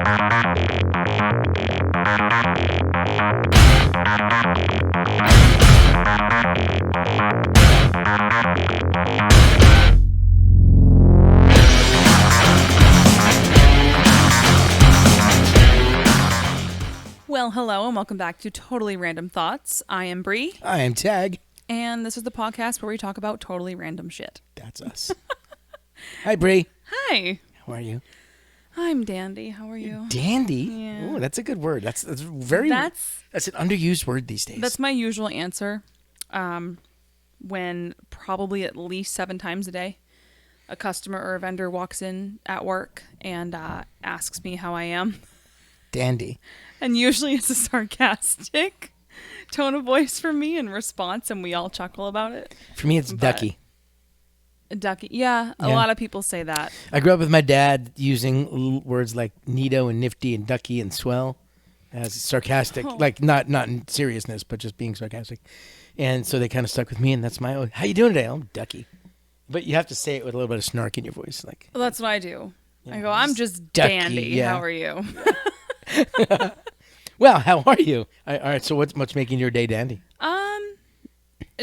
Well, hello and welcome back to Totally Random Thoughts. I am Brie. I am Tag. And this is the podcast where we talk about totally random shit. That's us. Hi, Brie. Hi. How are you? I'm dandy. How are you? Dandy? Yeah. Oh, that's a good word. That's an underused word these days. That's my usual answer. When probably at least 7 times a day, a customer or a vendor walks in at work and asks me how I am. Dandy. And usually it's a sarcastic tone of voice from me in response, and we all chuckle about it. For me, it's ducky. Ducky. Yeah, a lot of people say that. I grew up with my dad using words like neato and nifty and ducky and swell as sarcastic, like not in seriousness, but just being sarcastic. And so they kind of stuck with me, and that's my how you doing today? I'm ducky. But you have to say it with a little bit of snark in your voice. Well, that's what I do. Yeah, I go, I'm just ducky, dandy. yeah. How are you? Well, how are you? All right, so what's making your day dandy?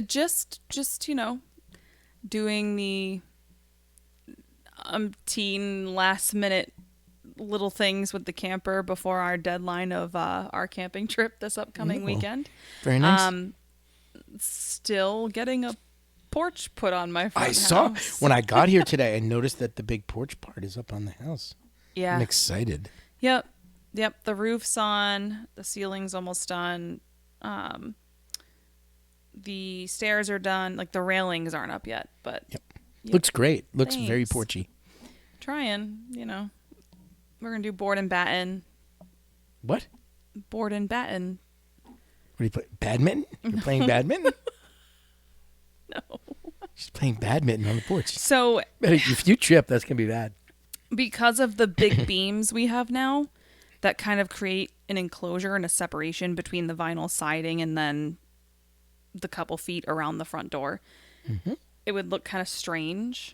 Just doing the teen last minute little things with the camper before our deadline of our camping trip this upcoming weekend. Very nice. Still getting a porch put on my front house. I saw when I got here today, I noticed that the big porch part is up on the house. Yeah. I'm excited. Yep. The roof's on. The ceiling's almost done. The stairs are done. Like the railings aren't up yet, but yep. Looks great. Looks Thanks. very porchy. Trying, we're gonna do board and batten. What? Board and batten. What do you play? Badminton? You're playing badminton? No. She's playing badminton on the porch. So if you trip, that's gonna be bad. Because of the big beams we have now, that kind of create an enclosure and a separation between the vinyl siding and then the couple feet around the front door. Mm-hmm. It would look kind of strange.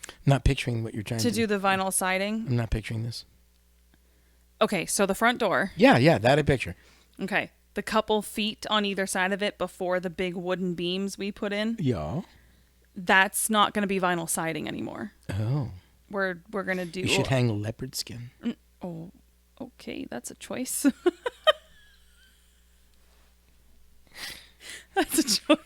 I'm not picturing what you're trying to do the vinyl siding. I'm not picturing this. Okay, so the front door. Yeah, that I picture. Okay, the couple feet on either side of it before the big wooden beams we put in. Yeah. That's not going to be vinyl siding anymore. Oh. We're going to do... You should hang leopard skin. Oh, okay, that's a choice. That's a choice.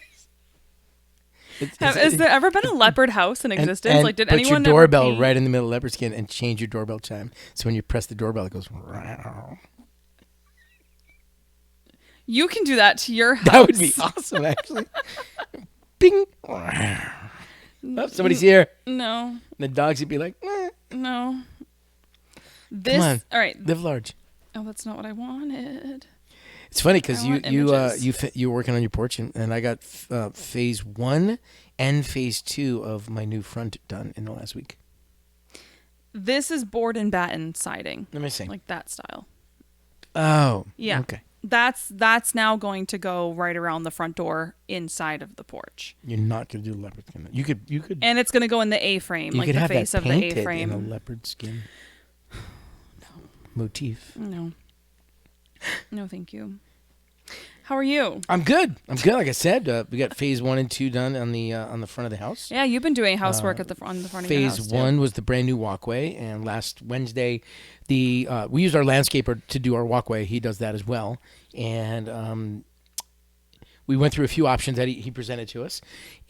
Has there ever been a leopard house in existence? And did put anyone your doorbell ever right in the middle of leopard skin and change your doorbell chime. So when you press the doorbell, it goes... You can do that to your house. That would be awesome, actually. Bing. Oh, somebody's here. No. And the dogs would be like, No. Come on. All right. Live large. Oh, that's not what I wanted. It's funny because you were working on your porch, and I got phase 1 and phase 2 of my new front done in the last week. This is board and batten siding. Let me see. Like that style. Oh. Yeah. Okay. That's now going to go right around the front door inside of the porch. You're not going to do leopard skin. You could. And it's going to go in the A-frame, like the face of the A-frame. In a leopard skin. Motif. No, thank you. How are you? I'm good. Like I said, we got phase 1 and 2 done on the front of the house. Yeah, you've been doing housework on the front of your house. Phase 1 was the brand new walkway, and last Wednesday, we used our landscaper to do our walkway. He does that as well, and we went through a few options that he presented to us,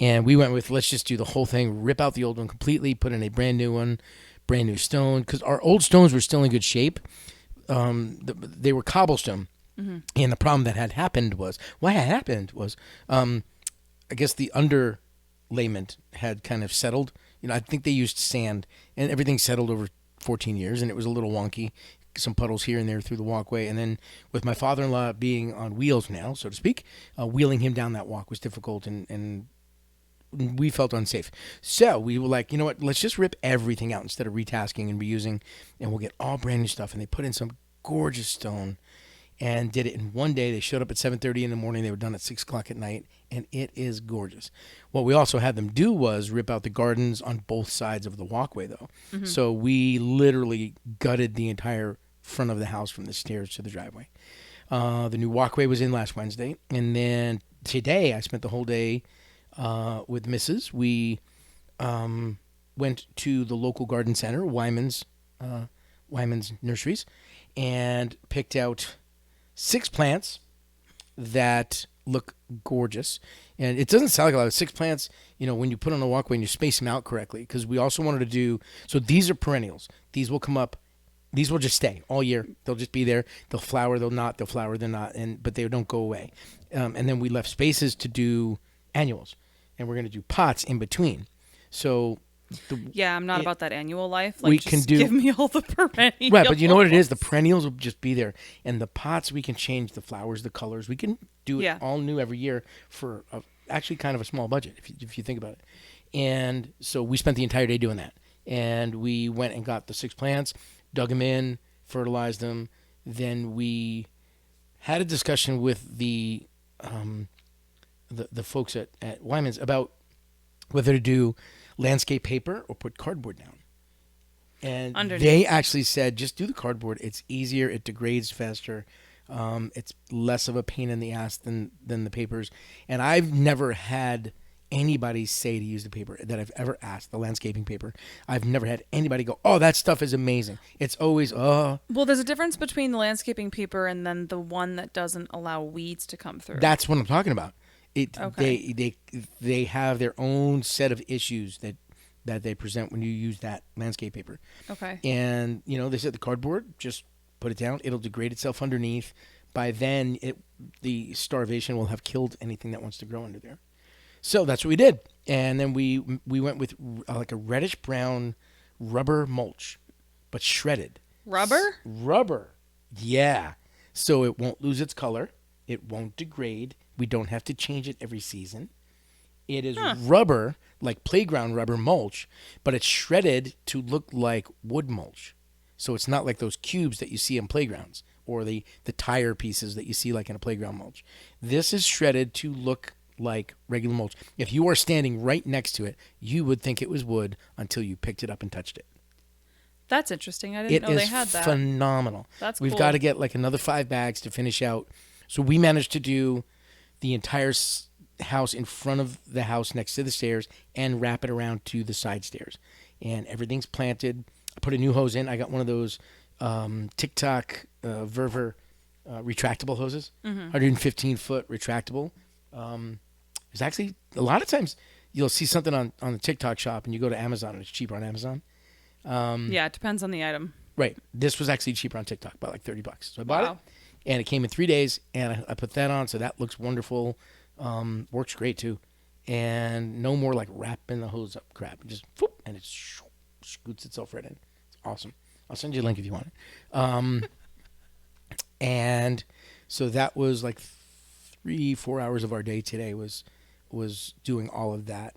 and we went with let's just do the whole thing, rip out the old one completely, put in a brand new one, brand new stone, because our old stones were still in good shape. They were cobblestone. Mm-hmm. And the problem that had happened was, I guess the underlayment had kind of settled. I think they used sand, and everything settled over 14 years, and it was a little wonky. Some puddles here and there through the walkway. And then with my father-in-law being on wheels now, so to speak, wheeling him down that walk was difficult, and we felt unsafe. So we were like, you know what, let's just rip everything out instead of retasking and reusing, and we'll get all brand new stuff. And they put in some gorgeous stone. and did it in one day. They showed up at 7:30 in the morning. They were done at 6 o'clock at night, and it is gorgeous. What we also had them do was rip out the gardens on both sides of the walkway, though. Mm-hmm. So we literally gutted the entire front of the house from the stairs to the driveway. The new walkway was in last Wednesday, and then today I spent the whole day with Mrs. We went to the local garden center, Wyman's Nurseries, and picked out 6 plants that look gorgeous. And it doesn't sound like a lot of 6 plants, when you put on a walkway and you space them out correctly, because we also wanted to do, so these are perennials. These will come up. These will just stay all year. They'll just be there. They'll flower, they'll not. They'll flower, they're not. But they don't go away. And then we left spaces to do annuals. And we're going to do pots in between. So I'm not about that annual life. We can do, give me all the perennials. Right, but you know what it is? The perennials will just be there. And the pots, we can change the flowers, the colors. We can do it all new every year for actually kind of a small budget, if you think about it. And so we spent the entire day doing that. And we went and got the 6 plants, dug them in, fertilized them. Then we had a discussion with the folks at Wyman's about whether to do landscape paper or put cardboard down. And underneath. They actually said, just do the cardboard. It's easier. It degrades faster. It's less of a pain in the ass than the papers. And I've never had anybody say to use the paper that I've ever asked, the landscaping paper. I've never had anybody go, oh, that stuff is amazing. It's always, Well, there's a difference between the landscaping paper and then the one that doesn't allow weeds to come through. That's what I'm talking about. Okay. They have their own set of issues that they present when you use that landscape paper. Okay. And they said the cardboard, just put it down. It'll degrade itself underneath. By then, the starvation will have killed anything that wants to grow under there. So that's what we did. And then we went with like a reddish brown rubber mulch, but shredded. Rubber? Rubber. Yeah. So it won't lose its color. It won't degrade. We don't have to change it every season. It is rubber, like playground rubber mulch, but it's shredded to look like wood mulch. So it's not like those cubes that you see in playgrounds or the tire pieces that you see like in a playground mulch. This is shredded to look like regular mulch. If you are standing right next to it, you would think it was wood until you picked it up and touched it. That's interesting. I didn't know they had that. It is phenomenal. That's We've cool. got to get like another 5 bags to finish out. So we managed to do the entire house in front of the house next to the stairs and wrap it around to the side stairs. And everything's planted. I put a new hose in. I got one of those TikTok Verver retractable hoses, 115-foot retractable. There's actually a lot of times you'll see something on the TikTok shop and you go to Amazon and it's cheaper on Amazon. It depends on the item. Right. This was actually cheaper on TikTok by like $30. So I bought it and it came in 3 days and I put that on. So that looks wonderful. Works great too. And no more like wrapping the hose up crap. Just whoop, and it scoots itself right in. It's awesome. I'll send you a link if you want it. And so that was like 3-4 hours of our day today was doing all of that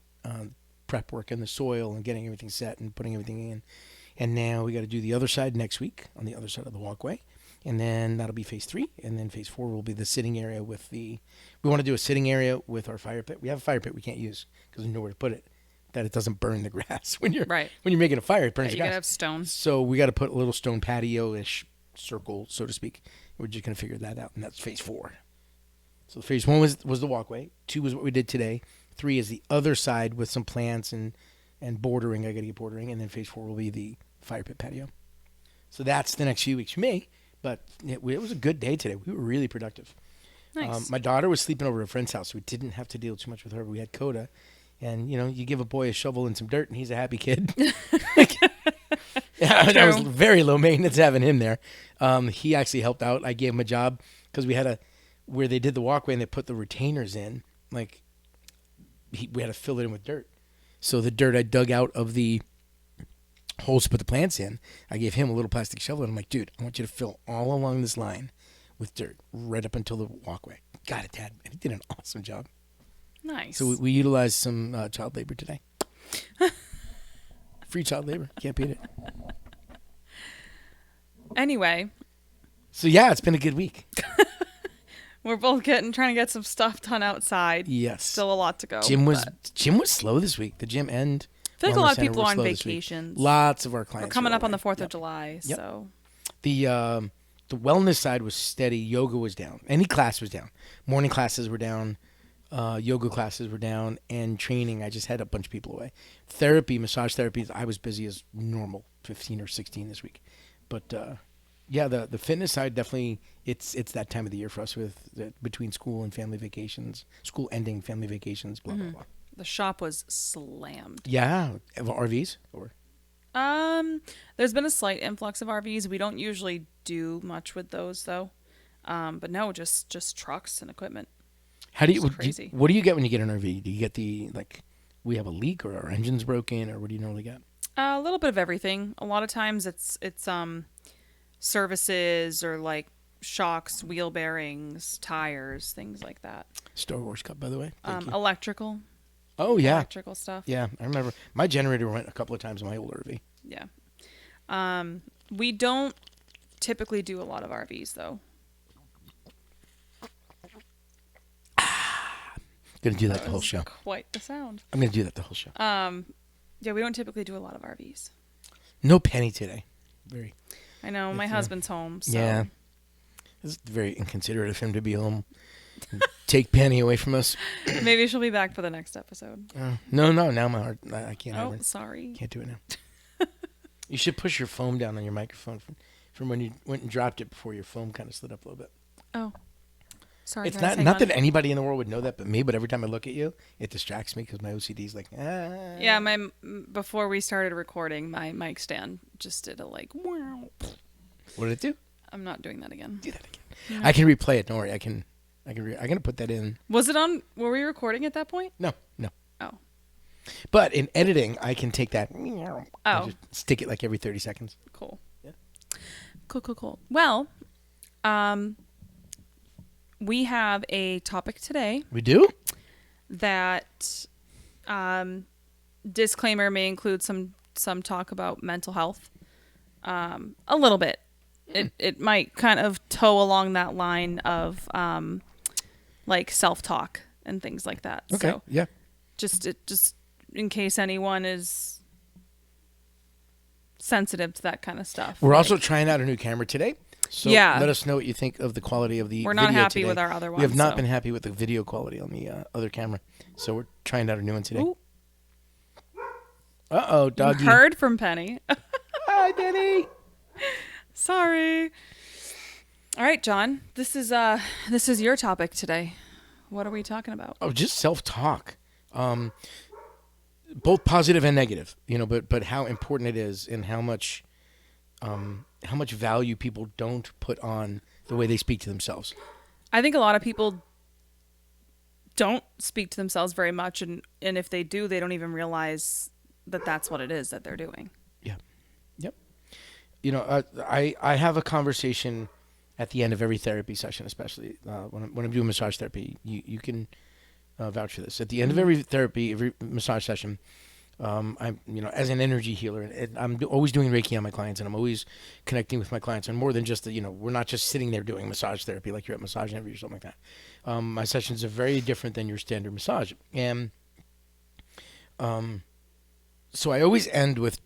prep work in the soil and getting everything set and putting everything in. And now we got to do the other side next week on the other side of the walkway. And then that'll be phase 3. And then phase 4 will be the sitting area we want to do a sitting area with our fire pit. We have a fire pit we can't use because there's nowhere to put it, that it doesn't burn the grass. When you're making a fire, it burns the grass. You got to have stone. So we got to put a little stone patio-ish circle, so to speak. We're just going to figure that out. And that's phase 4. So phase 1 was the walkway. 2 was what we did today. 3 is the other side with some plants and bordering. I got to get bordering. And then phase 4 will be the fire pit patio. So that's the next few weeks for me. But it was a good day today. We were really productive. Nice. My daughter was sleeping over at a friend's house, so we didn't have to deal too much with her. We had Coda. And, you give a boy a shovel and some dirt, and he's a happy kid. That was very low maintenance having him there. He actually helped out. I gave him a job because we had where they did the walkway and they put the retainers in, we had to fill it in with dirt. So the dirt I dug out of the holes to put the plants in, I gave him a little plastic shovel, and I'm like, dude, I want you to fill all along this line with dirt right up until the walkway. Got it, Dad. And he did an awesome job. Nice. So we utilized some child labor today. Free child labor. Can't beat it. Anyway. So, yeah, it's been a good week. We're both trying to get some stuff done outside. Yes. Still a lot to go. Gym was but slow this week. The gym and I feel like a wellness lot of center people were are on slow this week. vacations. Lots of our clients We're coming are up on the away. 4th Yep. of July, Yep. so The wellness side was steady. Yoga was down. Any class was down. Morning classes were down. Yoga classes were down. And training, I just had a bunch of people away. Therapy, massage therapy, I was busy as normal, 15 or 16 this week. But yeah, the fitness side definitely, it's that time of the year for us with between school and family vacations, school ending, family vacations, blah, blah, blah. the shop was slammed. Yeah, RVs or There's been a slight influx of RVs. We don't usually do much with those though. But no, just trucks and equipment. how do you, It's crazy. what do you get when you get an RV? Do you get the we have a leak or our engine's broken or what do you normally get? A little bit of everything. A lot of times it's services or like shocks, wheel bearings, tires, things like that. Star Wars Cup, by the way. Thank you. Electrical. Oh yeah, Electrical stuff. yeah. I remember my generator went a couple of times in my old RV. Yeah. We don't typically do a lot of RVs though. Gonna do that the whole show. Quite the sound. I'm gonna do that the whole show. Yeah, we don't typically do a lot of RVs. No Penny today. Very. I know my husband's home, so Yeah. It's very inconsiderate of him to be home. And take Penny away from us. maybe she'll be back for the next episode. No. Now my heart. I can't. have Oh, her. sorry. Can't do it now. You should push your foam down on your microphone from when you went and dropped it before your foam kind of slid up a little bit. Oh, sorry. It's guys, hang not on. that anybody in the world would know that but me, but every time I look at you, it distracts me because my OCD is like, ah. Yeah, before we started recording, my mic stand just did a like. Wow. What did it do? I'm not doing that again. Do that again. I can replay it. Don't worry. I'm gonna put that in. Was it on? Were we recording at that point? No. Oh. But in editing, I can take that. Oh. And just stick it like every 30 seconds. Cool. Yeah. Cool. Well, we have a topic today We do? that, disclaimer, may include some talk about mental health. A little bit. It might kind of toe along that line of like self-talk and things like that. Okay. So Yeah. just in case anyone is sensitive to that kind of stuff. We're also trying out a new camera today. So Yeah. let us know what you think of the quality of the We're not video happy today. with our other We have ones, not so. been happy with the video quality on the other camera. So we're trying out a new one today. Ooh, Uh-oh, you doggy. heard from Penny. Hi, Penny. Sorry. All right, John. This is your topic today. What are we talking about? Oh, just self-talk. Both positive and negative, but how important it is and how much value people don't put on the way they speak to themselves. I think a lot of people don't speak to themselves very much, and if they do, they don't even realize that that's what it is that they're doing. Yeah. Yep. I have a conversation at the end of every therapy session, especially when I'm doing massage therapy. You can vouch for this. At the end of every massage session, I'm as an energy healer, and I'm always doing Reiki on my clients, and I'm always connecting with my clients, and more than just we're not just sitting there doing massage therapy like you're at Massage Envy or something like that. My sessions are very different than your standard massage, and so I always end with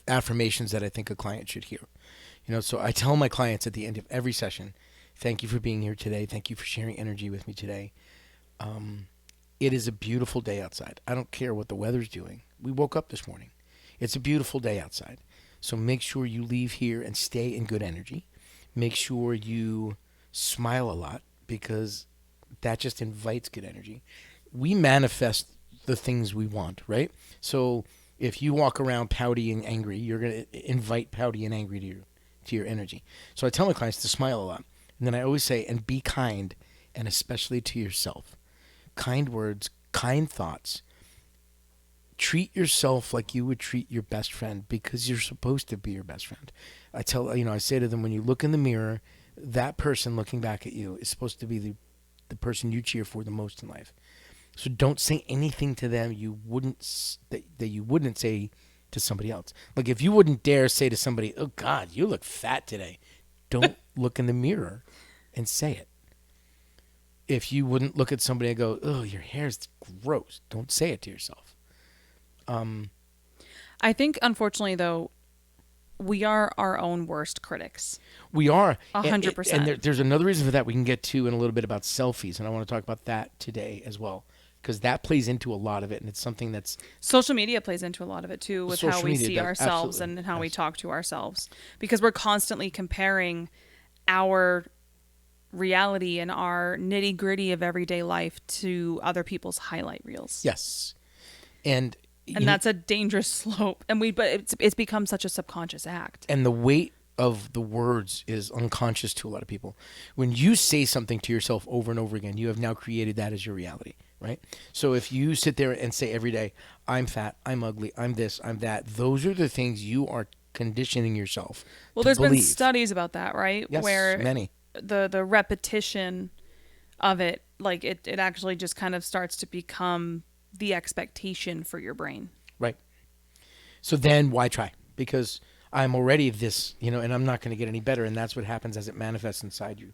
affirmations that I think a client should hear. So I tell my clients at the end of every session, thank you for being here today. Thank you for sharing energy with me today. It is a beautiful day outside. I don't care what the weather's doing. We woke up this morning. It's a beautiful day outside. So make sure you leave here and stay in good energy. Make sure you smile a lot because that just invites good energy. We manifest the things we want, right? So if you walk around pouty and angry, you're going to invite pouty and angry to your energy. So I tell my clients to smile a lot. And then I always say, and be kind, and especially to yourself. Kind words, kind thoughts. Treat yourself like you would treat your best friend because you're supposed to be your best friend. I say to them, when you look in the mirror, that person looking back at you is supposed to be the person you cheer for the most in life. So don't say anything to them that you wouldn't say to somebody else. Like if you wouldn't dare say to somebody, "Oh God, you look fat today," don't look in the mirror and say it. if you wouldn't look at somebody and go, "Oh, your hair's gross," don't say it to yourself. I think, unfortunately, though, we are our own worst critics. We are 100%. and there's another reason for that we can get to in a little bit about selfies, and I want to talk about that today as well, because that plays into a lot of it, and it's something that's Social media plays into a lot of it too, with how social we media see does, ourselves absolutely. and how we Yes. talk to ourselves, because we're constantly comparing our reality and our nitty gritty of everyday life to other people's highlight reels. Yes, and And that's a dangerous slope. But it's become such a subconscious act. and the weight of the words is unconscious to a lot of people. When you say something to yourself over and over again, you have now created that as your reality, right? So if you sit there and say every day, "I'm fat, I'm ugly, I'm this, I'm that," those are the things you are conditioning yourself Well, to there's been believe. studies about that, right? Yes, Where many. the repetition of it, like it actually just kind of starts to become the expectation for your brain. Right. So then why try? Because I'm already this, and I'm not going to get any better. And that's what happens as it manifests inside you.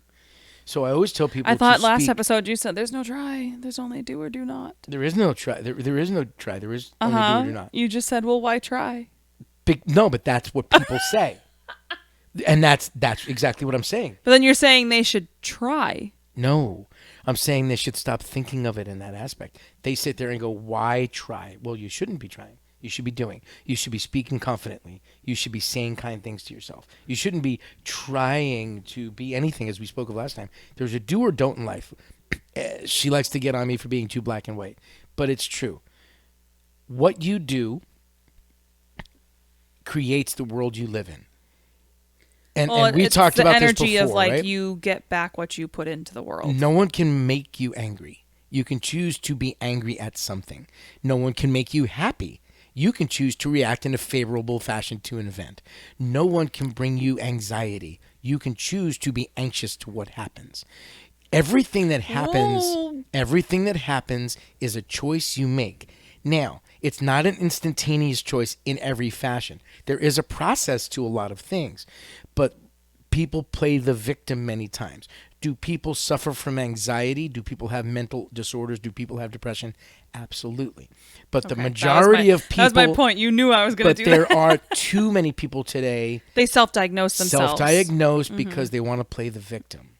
So I always tell people I thought to last speak. episode you said there's no try, there's only do or do not. There is no try. There is no try. There is only do or do not. You just said, well, why try? No, but that's what people say. And that's exactly what I'm saying. But then you're saying they should try. No, I'm saying they should stop thinking of it in that aspect. They sit there and go, "Why try?" Well, you shouldn't be trying. You should be doing. You should be speaking confidently. You should be saying kind things to yourself. You shouldn't be trying to be anything, as we spoke of last time. There's a do or don't in life. She likes to get on me for being too black and white, but it's true. What you do creates the world you live in. And we it's talked the about this energy before, of like right? you get back what you put into the world. No one can make you angry. You can choose to be angry at something. No one can make you happy. You can choose to react in a favorable fashion to an event. No one can bring you anxiety. You can choose to be anxious to what happens. Everything that happens, Whoa. everything that happens is a choice you make. Now, it's not an instantaneous choice in every fashion. There is a process to a lot of things, but people play the victim many times. Do people suffer from anxiety? Do people have mental disorders? Do people have depression? Absolutely. But the Okay, majority of people. That was my point. You knew I was going But to do there that. are too many people today They self-diagnose themselves. self-diagnosed because they want to play the victim,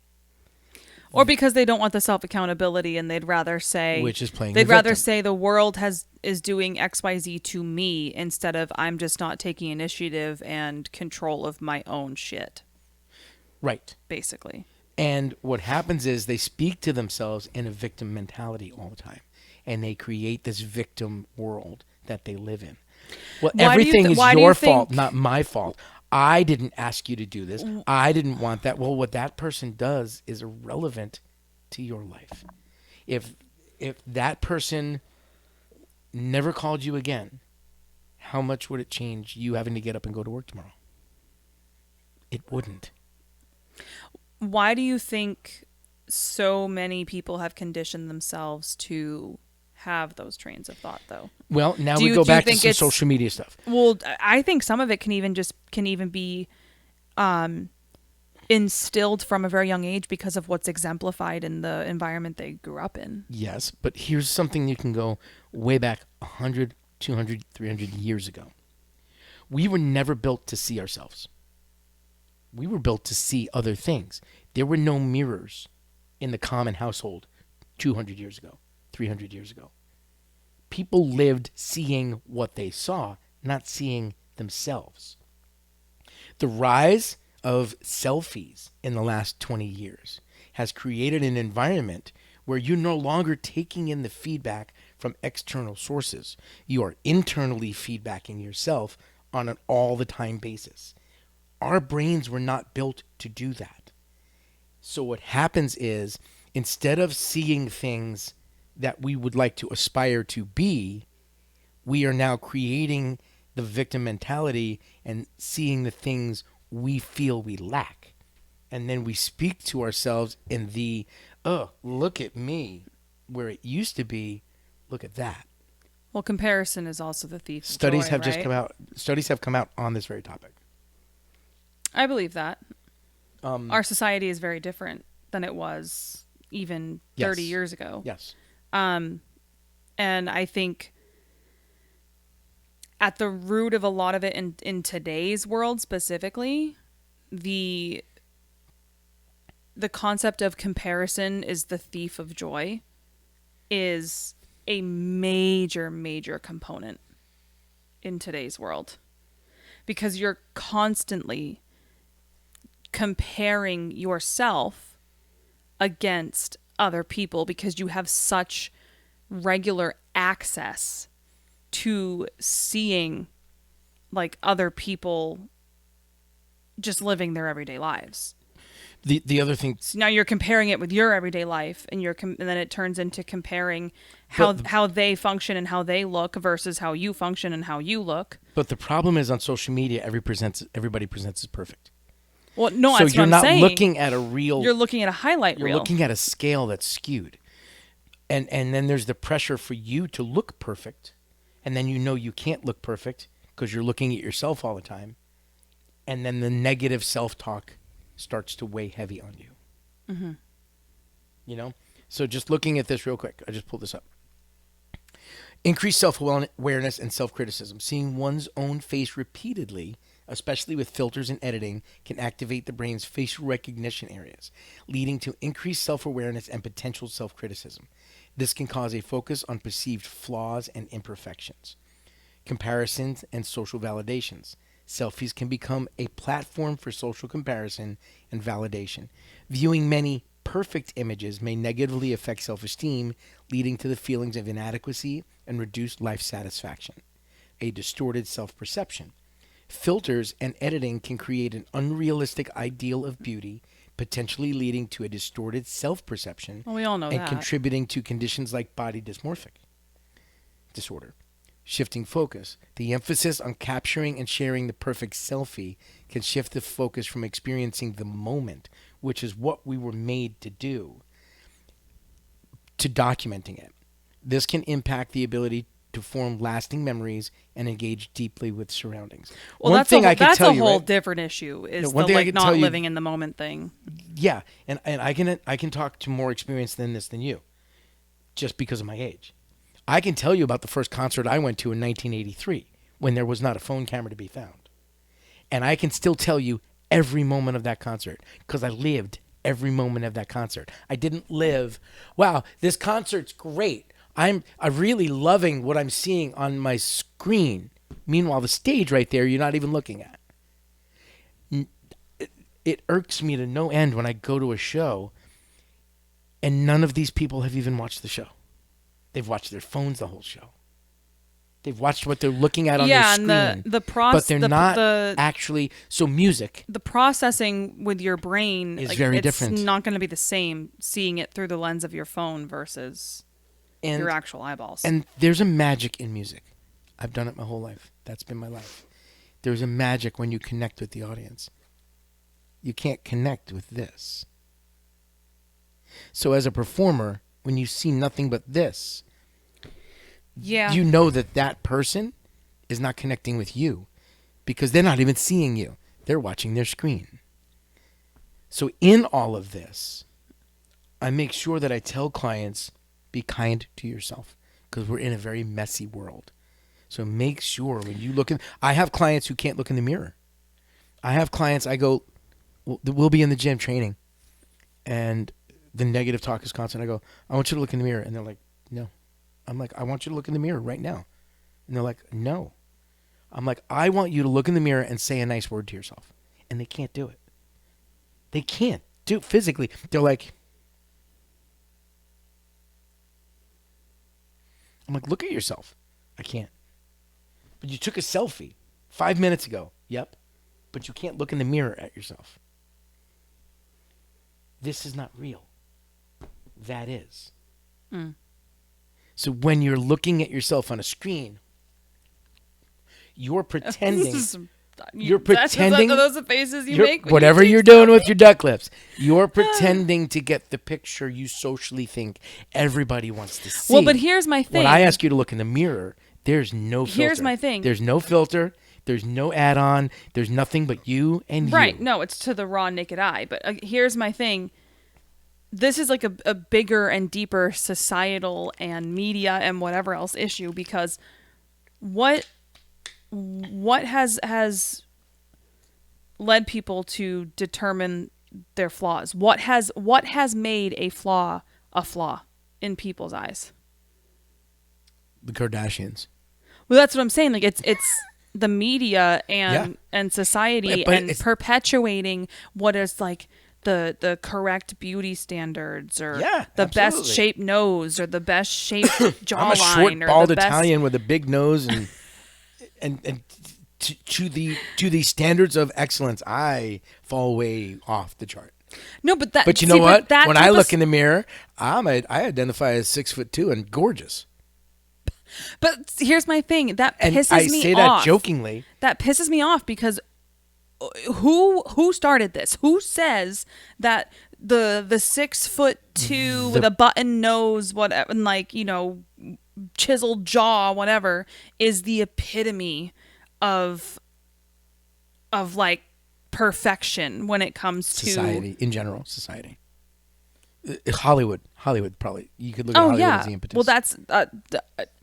Or because they don't want the self-accountability and they'd rather say... which is playing They'd the rather victim. say the world is doing XYZ to me instead of I'm just not taking initiative and control of my own shit, Right. basically. And what happens is they speak to themselves in a victim mentality all the time. And they create this victim world that they live in. Well, Why do you everything is why do you your fault, think- not my fault. I didn't ask you to do this. I didn't want that. Well, what that person does is irrelevant to your life. If that person never called you again, how much would it change you having to get up and go to work tomorrow? It wouldn't. Why do you think so many people have conditioned themselves to have those trains of thought, though? Well, now Do we you- go do you back to think some it's- social media stuff. Well, I think some of it can even be instilled from a very young age because of what's exemplified in the environment they grew up in. Yes, but here's something you can go way back 100, 200, 300 years ago. We were never built to see ourselves. We were built to see other things. There were no mirrors in the common household 200 years ago, 300 years ago. People lived seeing what they saw, not seeing themselves. The rise of selfies in the last 20 years has created an environment where you're no longer taking in the feedback from external sources. You are internally feedbacking yourself on an all the time basis. Our brains were not built to do that. So what happens is, instead of seeing things that we would like to aspire to be, we are now creating the victim mentality and seeing the things we feel we lack. And then we speak to ourselves in the, "Oh, look at me," where it used to be, "Look at that." Well, comparison is also the thief of Studies joy, have just right? come out. Studies have come out on this very topic. I believe that. Um, Our society is very different than it was even Yes. 30 years ago. Yes. And I think at the root of a lot of it in today's world specifically, the concept of comparison is the thief of joy is a major, major component in today's world. Because you're constantly comparing yourself against other people because you have such regular access to seeing like other people just living their everyday lives. The other thing, So now you're comparing it with your everyday life, and and then it turns into comparing how they function and how they look versus how you function and how you look. but the problem is on social media, everybody presents as perfect. Well, no, So that's you're what I'm not saying. looking at a real. You're looking at a highlight You're reel. looking at a scale that's skewed, and then there's the pressure for you to look perfect, and then you can't look perfect because you're looking at yourself all the time, and then the negative self-talk starts to weigh heavy on you. Mm-hmm. You know, so just looking at this real quick, I just pulled this up. Increased self-awareness and self-criticism. Seeing one's own face repeatedly, especially with filters and editing, can activate the brain's facial recognition areas, leading to increased self-awareness and potential self-criticism. This can cause a focus on perceived flaws and imperfections. Comparisons and social validations. Selfies can become a platform for social comparison and validation. Viewing many perfect images may negatively affect self-esteem, leading to the feelings of inadequacy and reduced life satisfaction. A distorted self-perception. Filters and editing can create an unrealistic ideal of beauty, potentially leading to a distorted self-perception Well, we all know and that. contributing to conditions like body dysmorphic disorder. Shifting focus. The emphasis on capturing and sharing the perfect selfie can shift the focus from experiencing the moment, which is what we were made to do, to documenting it. This can impact the ability to form lasting memories and engage deeply with surroundings. Well, that's a whole different issue. Is one the thing I like can not tell you- living in the moment thing. Yeah, and I can talk to more experience than you, just because of my age. I can tell you about the first concert I went to in 1983 when there was not a phone camera to be found. And I can still tell you every moment of that concert because I lived every moment of that concert. I didn't live, wow, this concert's great. I'm really loving what I'm seeing on my screen. Meanwhile, the stage right there, you're not even looking at. It irks me to no end when I go to a show and none of these people have even watched the show. They've watched their phones the whole show. They've watched what they're looking at on their screen. Yeah, and but they're not actually. So music. The processing with your brain is very different. It's not going to be the same seeing it through the lens of your phone versus your actual eyeballs. And there's a magic in music. I've done it my whole life. That's been my life. There's a magic when you connect with the audience. You can't connect with this. So as a performer, when you see nothing but this, you know that person is not connecting with you because they're not even seeing you. They're watching their screen. So in all of this, I make sure that I tell clients, be kind to yourself because we're in a very messy world. So make sure when you look I have clients who can't look in the mirror. I have clients, I go, we'll be in the gym training and the negative talk is constant. I go, I want you to look in the mirror. And they're like, no. I'm like, I want you to look in the mirror right now. And they're like, no. I'm like, I want you to look in the mirror and say a nice word to yourself. And they can't do it. They can't do it physically. They're like, I'm like, look at yourself. I can't. But you took a selfie 5 minutes ago. Yep. But you can't look in the mirror at yourself. This is not real. That is. Mm. So when you're looking at yourself on a screen, you're pretending. You're pretending. Those are faces you make. Whatever you're doing with your duck lips, you're pretending to get the picture you socially think everybody wants to see. Well, but here's my thing. When I ask you to look in the mirror, there's no filter. Here's my thing. There's no filter. There's no add-on. There's nothing but you and you. Right. No, it's to the raw naked eye. But here's my thing. this is like a bigger and deeper societal and media and whatever else issue, because what has led people to determine their flaws? What has made a flaw in people's eyes? The Kardashians. Well, that's what I'm saying. Like it's the media and society But and perpetuating what is like the correct beauty standards, or the best shaped nose, or the best shaped jawline. I'm a short, or bald the best... Italian with a big nose, and to the standards of excellence, I fall way off the chart. No, but you know what? When I look in the mirror, I identify as 6'2" and gorgeous. But here's my thing. That pisses me off. I say that jokingly. That pisses me off because who started this? Who says that the 6'2" with a button nose, whatever, and like, you know, chiseled jaw, whatever, is the epitome of like perfection when it comes to society in general? Society. Hollywood probably. You could look at Hollywood as the impetus. Well, that's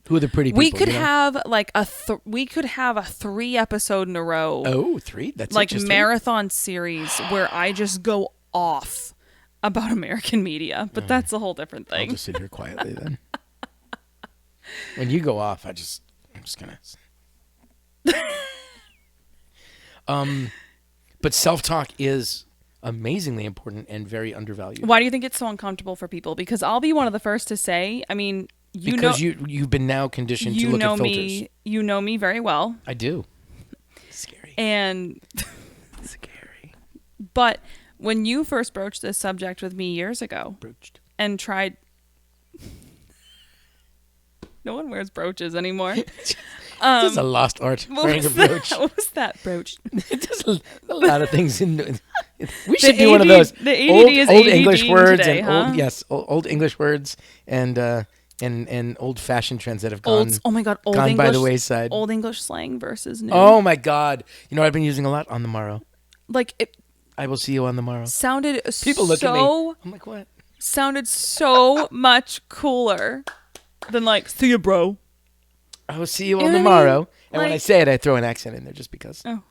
who are the pretty people? We could have like a 3 episode in a row. Oh, 3? That's like marathon series where I just go off about American media, but that's a whole different thing. I'll just sit here quietly then. When you go off, I'm just gonna. But self-talk is amazingly important and very undervalued. Why do you think it's so uncomfortable for people? Because I'll be one of the first to say, I mean, you've been now conditioned to look at filters. You know me very well. I do. Scary. And scary. But when you first broached this subject with me years ago, and tried, no one wears brooches anymore. This is a lost art. Wearing a brooch. What was that brooch? There's a lot of things in. We should do one of those. The ADD old English words today, and old English words and old fashioned trends that have gone. Old English by the wayside. Old English slang versus new. Oh my God! You know what I've been using a lot? On the morrow. Like it. I will see you on the morrow. Sounded People look at me. I'm like, what? Sounded so much cooler than like, see you, bro. I will see you on the morrow. And when I say it, I throw an accent in there just because. Oh.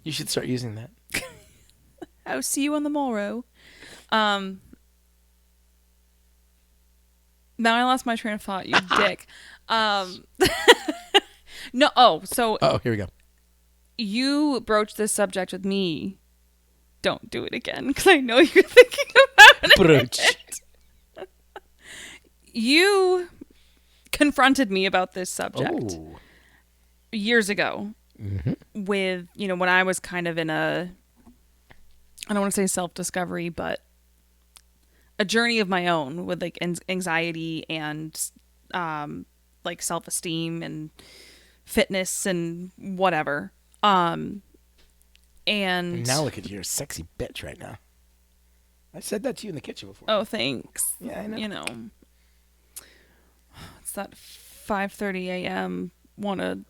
You should start using that. I'll see you on the morrow. Now I lost my train of thought, you dick. No. Oh, here we go. You broached this subject with me. Don't do it again, because I know you're thinking about it. You confronted me about this subject years ago with, you know, when I was kind of in I don't want to say self-discovery, but a journey of my own with like anxiety and like self-esteem and fitness and whatever. And now look at you, you're a sexy bitch right now. I said that to you in the kitchen before. Oh, thanks. Yeah, I know. You know, it's that 5:30 a.m. want to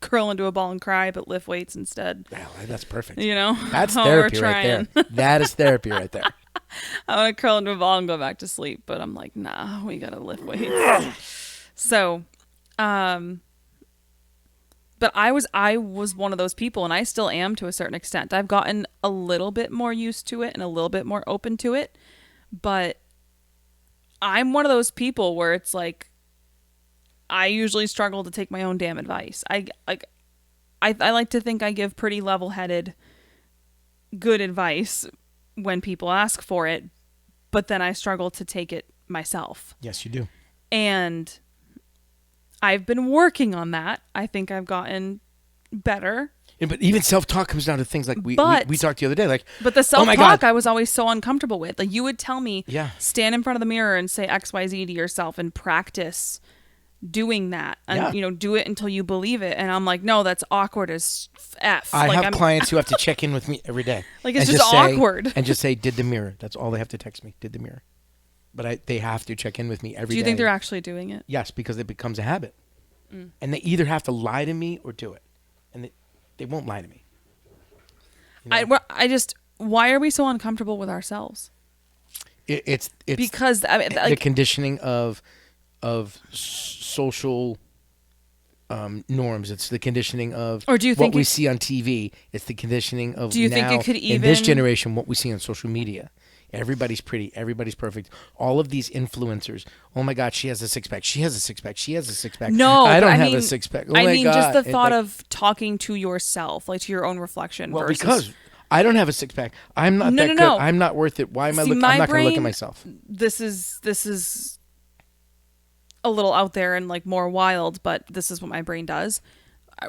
curl into a ball and cry, but lift weights instead. Well, that's perfect. You know, that's therapy right there. That is therapy right there. I want to curl into a ball and go back to sleep, but I'm like, nah, we gotta lift weights. So, but I was one of those people, and I still am to a certain extent. I've gotten a little bit more used to it and a little bit more open to it, but I'm one of those people where it's like, I usually struggle to take my own damn advice. I like to think I give pretty level-headed, good advice when people ask for it, but then I struggle to take it myself. Yes, you do. And I've been working on that. I think I've gotten better. Yeah, but even self-talk comes down to things like we talked the other day. Like, but the self-talk I was always so uncomfortable with. Like, you would tell me, stand in front of the mirror and say XYZ to yourself and practice doing that. And, you know, do it until you believe it. And I'm like, no, that's awkward as F. I have clients who have to check in with me every day. Like, it's just awkward. And just say, did the mirror. That's all they have to text me. Did the mirror. But they have to check in with me every day. Do you think they're actually doing it? Yes, because it becomes a habit. And they either have to lie to me or do it. And they won't lie to me. You know? Why are we so uncomfortable with ourselves? It's Because I mean, the like, conditioning of social norms. It's the conditioning of or do you what think we see on TV. It's the conditioning do of you think it now could in this even generation what we see on social media. Everybody's pretty. Everybody's perfect. All of these influencers. Oh my God, she has a six pack. She has a six pack. She has a six pack. no, I but don't I have a mean, six pack. Oh my just God. the And thought like, of talking to yourself, like to your own reflection well, versus because I don't have a six pack. I'm not no, that no, good. no. I'm not worth it. Why am I See, look? I'm my not going to look at brain, myself. this is a little out there and like more wild, but this is what my brain does.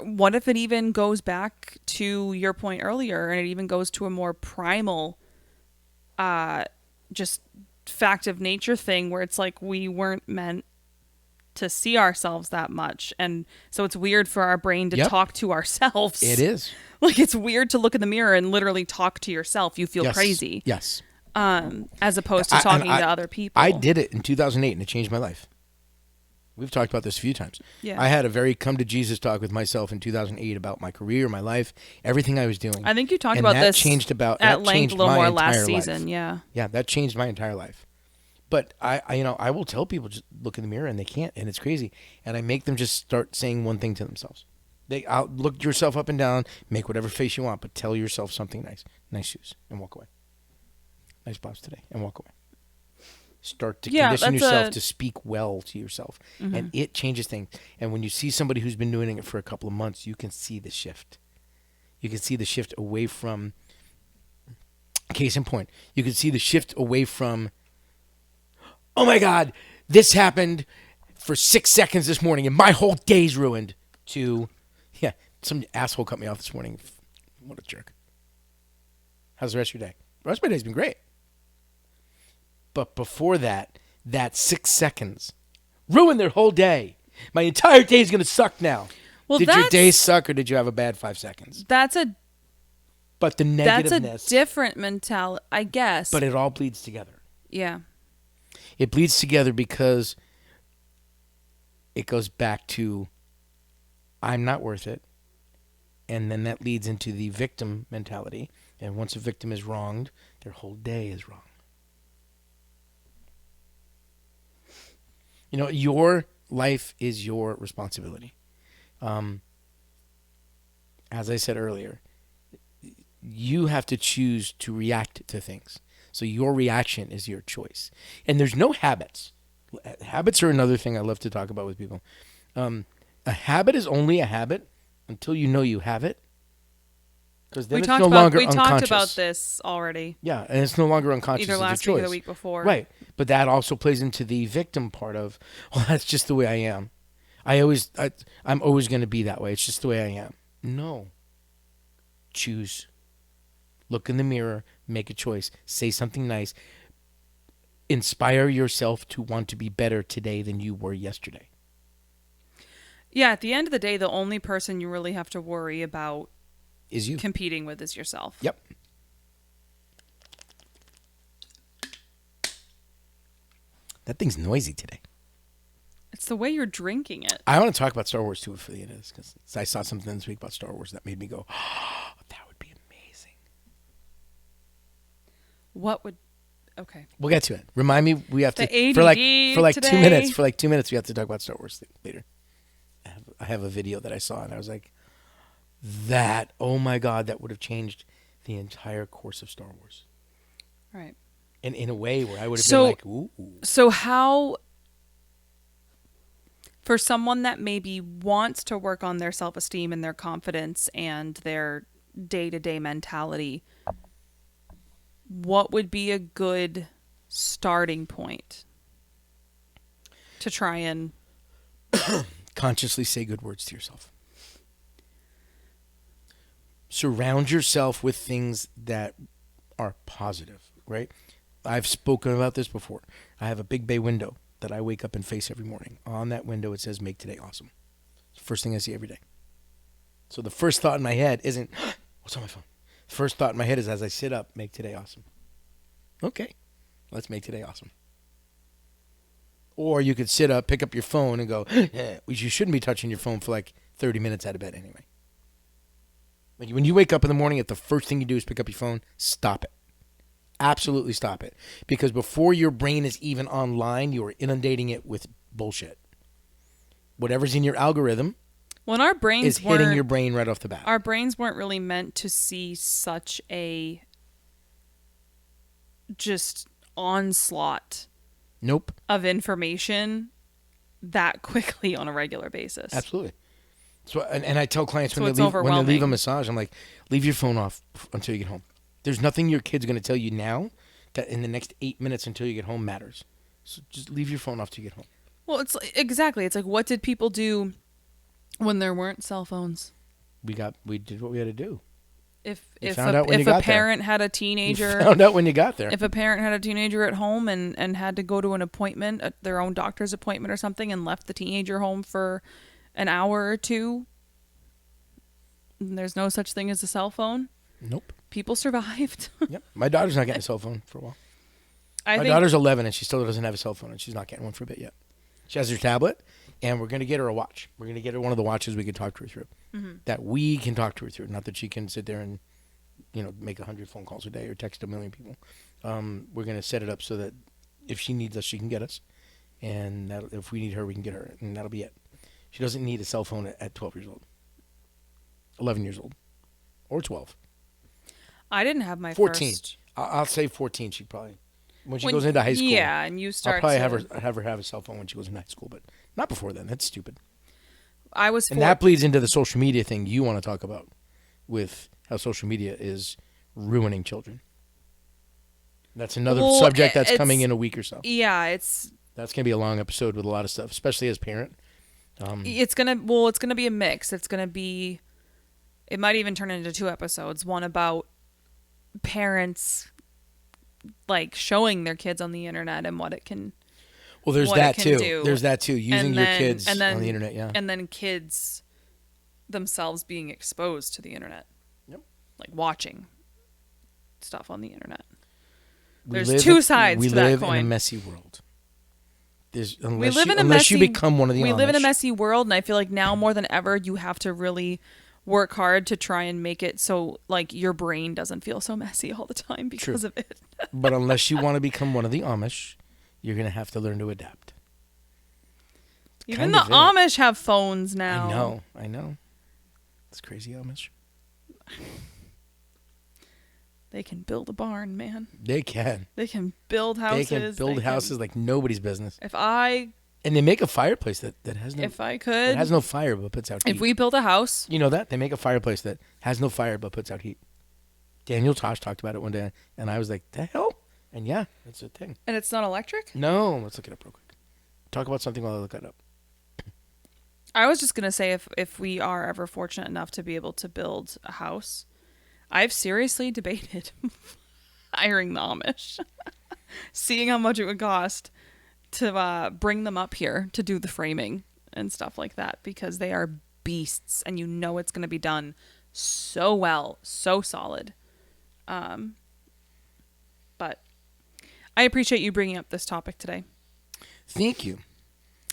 What if it even goes back to your point earlier and it even goes to a more primal just fact of nature thing where it's like we weren't meant to see ourselves that much, and so it's weird for our brain to Yep. talk to ourselves. It is. Like, it's weird to look in the mirror and literally talk to yourself. You feel Yes. crazy. Yes. As opposed to talking to other people. I did it in 2008 and it changed my life. We've talked about this a few times. Yeah. I had a very come to Jesus talk with myself in 2008 about my career, my life, everything I was doing. I think you talked And about that this changed about at that length changed a little my more entire last season. life. Yeah. Yeah, that changed my entire life. But I will tell people just look in the mirror and they can't, and it's crazy. And I make them just start saying one thing to themselves. I'll look yourself up and down, make whatever face you want, but tell yourself something nice. Nice shoes, and walk away. Nice blouse today, and walk away. Start to condition yourself to speak well to yourself. Mm-hmm. And it changes things. And when you see somebody who's been doing it for a couple of months, you can see the shift. You can see the shift away from, case in point, you can see the shift away from, oh my God, this happened for 6 seconds this morning and my whole day's ruined, to, yeah, some asshole cut me off this morning. What a jerk. How's the rest of your day? The rest of my day's been great. But before that, that 6 seconds ruined their whole day. My entire day's going to suck now. Well, did your day suck or did you have a bad 5 seconds? But the negativeness. That's a different mentality, I guess. But it all bleeds together. Yeah. It bleeds together because it goes back to I'm not worth it. And then that leads into the victim mentality. And once a victim is wronged, their whole day is wrong. You know, your life is your responsibility. As I said earlier, you have to choose to react to things. So your reaction is your choice. And there's no habits. Habits are another thing I love to talk about with people. A habit is only a habit until you know you have it. Because then it's no longer unconscious. We talked about this already. Yeah, and it's no longer unconscious. Either last week or the week before. Right. But that also plays into the victim part of, well, that's just the way I am. I'm always going to be that way. It's just the way I am. No. Choose. Look in the mirror. Make a choice. Say something nice. Inspire yourself to want to be better today than you were yesterday. Yeah, at the end of the day, the only person you really have to worry about is you. Competing with is yourself. Yep. That thing's noisy today. It's the way you're drinking it. I want to talk about Star Wars too for the end of this, because I saw something this week about Star Wars that made me go, oh, that would be amazing. What would... Okay. We'll get to it. Remind me, we have to... For like today. 2 minutes. For like 2 minutes, we have to talk about Star Wars later. I have a video that I saw, and I was like, that, oh my God, that would have changed the entire course of Star Wars. Right. And in a way where I would have been like, ooh. So how, for someone that maybe wants to work on their self-esteem and their confidence and their day-to-day mentality, what would be a good starting point to try and... Consciously say good words to yourself. Surround yourself with things that are positive, right? I've spoken about this before. I have a big bay window that I wake up and face every morning. On that window, it says, make today awesome. It's the first thing I see every day. So the first thought in my head isn't, what's on my phone? The first thought in my head is, as I sit up, make today awesome. Okay, let's make today awesome. Or you could sit up, pick up your phone, and go, you shouldn't be touching your phone for like 30 minutes out of bed anyway. Like when you wake up in the morning, if the first thing you do is pick up your phone, stop it. Absolutely stop it. Because before your brain is even online, you are inundating it with bullshit. Whatever's in your algorithm When our is brains hitting your weren't brain right off the bat. our brains weren't really meant to see such a just onslaught Nope. of information that quickly on a regular basis. Absolutely. So, and I tell clients So when it's they leave a overwhelming. massage, I'm like, leave your phone off until you get home. There's nothing your kid's going to tell you now that in the next 8 minutes until you get home matters. So just leave your phone off till you get home. Well, it's exactly. It's like, what did people do when there weren't cell phones? We did what we had to do. If found out when if you got a there. parent had a You teenager, found out when you got there. if a parent had a teenager at home and had to go to an appointment, their own doctor's appointment or something, and left the teenager home for an hour or two, and there's no such thing as a cell phone. Nope. People survived. Yep. My daughter's not getting a cell phone for a while. I My think daughter's 11 and she still doesn't have a cell phone and she's not getting one for a bit yet. She has her tablet and we're going to get her a watch. We're going to get her one of the watches we can talk to her through. That we can talk to her through. Not that she can sit there and, make 100 phone calls a day or text a million people. We're going to set it up so that if she needs us, she can get us. And if we need her, we can get her. And that'll be it. She doesn't need a cell phone at 12 years old. 11 years old. Or 12. I didn't have my 14. first. I'll say 14. She probably when she goes into high school. Yeah, and you start. I'll probably to, have her have a cell phone when she goes in high school, but not before then. That's stupid. I was. And that bleeds into the social media thing you want to talk about, with how social media is ruining children. That's another subject that's coming in a week or so. Yeah, That's gonna be a long episode with a lot of stuff, especially as a parent. it's gonna be a mix. It's gonna be. It might even turn into 2 episodes. One about parents like showing their kids on the internet and what it can. Well, there's what that it can too. do. There's that too. Using your kids and then, on the internet, yeah. And then kids themselves being exposed to the internet. Yep. Like watching stuff on the internet. We There's 2 sides to that We live coin. in a messy world. Unless you become one of the We Amish. live in a messy world, and I feel like now more than ever, you have to really work hard to try and make it so like your brain doesn't feel so messy all the time because of it. But unless you want to become one of the Amish, you're going to have to learn to adapt. Even the Amish have phones now. I know. It's crazy Amish. They can build a barn, man. They can. They can build houses. They can build houses like nobody's business. And they make a fireplace that has no. If I could. It has no fire but puts out heat. If we built a house. You know that? They make a fireplace that has no fire but puts out heat. Daniel Tosh talked about it one day, and I was like, the hell? And yeah, that's a thing. And it's not electric? No. Let's look it up real quick. Talk about something while I look it up. I was just going to say if we are ever fortunate enough to be able to build a house, I've seriously debated hiring the Amish, seeing how much it would cost to bring them up here to do the framing and stuff like that, because they are beasts and it's going to be done so well, so solid. But I appreciate you bringing up this topic today. Thank you.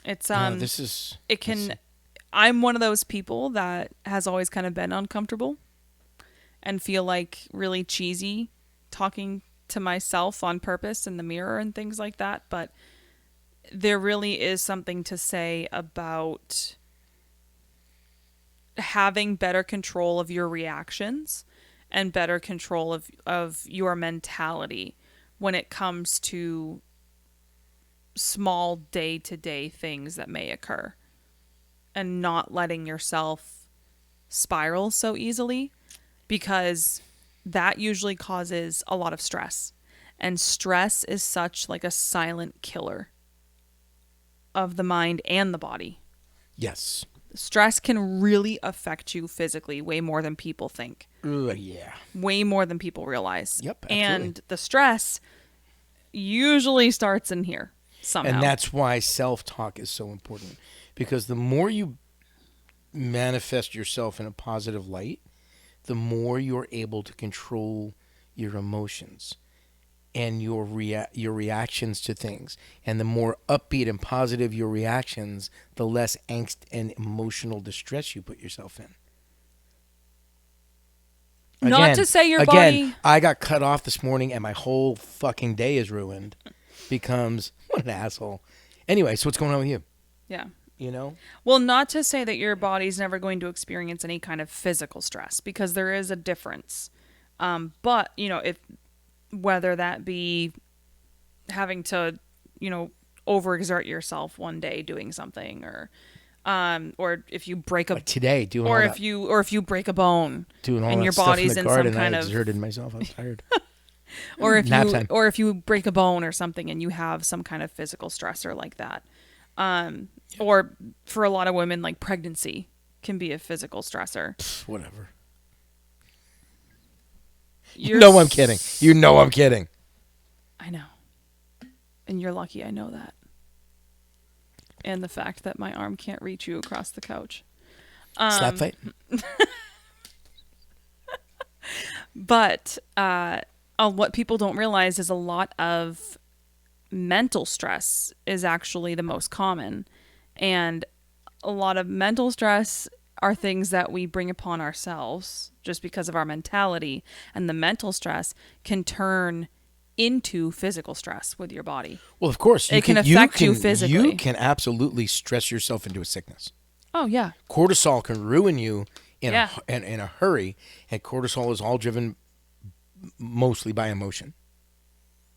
It's I'm one of those people that has always kind of been uncomfortable and feel like really cheesy talking to myself on purpose in the mirror and things like that. But there really is something to say about having better control of your reactions and better control of your mentality when it comes to small day-to-day things that may occur, and not letting yourself spiral so easily, because that usually causes a lot of stress. And stress is such like a silent killer of the mind and the body. Yes. Stress can really affect you physically way more than people think. Yeah. Way more than people realize. Yep, absolutely. And the stress usually starts in here somehow. And that's why self-talk is so important. Because the more you manifest yourself in a positive light, the more you're able to control your emotions and your reactions to things. And the more upbeat and positive your reactions, the less angst and emotional distress you put yourself in. Not to say your body. I got cut off this morning and my whole fucking day is ruined. Becomes what an asshole. Anyway, so what's going on with you? Yeah. You know? Well, not to say that your body's never going to experience any kind of physical stress, because there is a difference. But, if whether that be having to, overexert yourself one day doing something, or if you break a Like today doing or all if that, you break a bone doing all and that your stuff body's in the in garden, some kind I of exerted myself. I was tired. or Nap time. if you break a bone or something and you have some kind of physical stressor like that. Or for a lot of women, like pregnancy can be a physical stressor. Whatever. You're I'm kidding. I'm kidding. I know. And you're lucky I know that. And the fact that my arm can't reach you across the couch. Slap fight. But what people don't realize is a lot of mental stress is actually the most common. And a lot of mental stress are things that we bring upon ourselves just because of our mentality. And the mental stress can turn into physical stress with your body. Well, of course. It can affect you physically. You can absolutely stress yourself into a sickness. Oh, yeah. Cortisol can ruin you in Yeah. in a hurry, and cortisol is all driven mostly by emotion.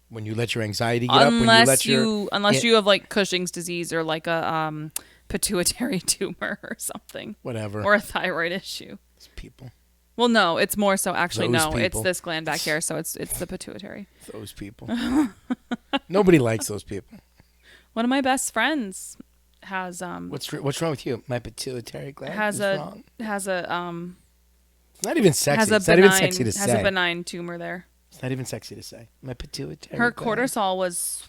When you let your anxiety get up, when you let unless you have like Cushing's disease or like a pituitary tumor or something, whatever, or a thyroid issue. Those people. Well, no, it's more so actually Those no, people. it's this gland back here, so it's the pituitary. Those people. Nobody likes those people. One of my best friends has What's wrong with you? My pituitary gland has is a wrong. has a It's not even sexy. has a It's benign, not even sexy to has say. a benign tumor there. It's not even sexy to say. My pituitary Her gland. cortisol was.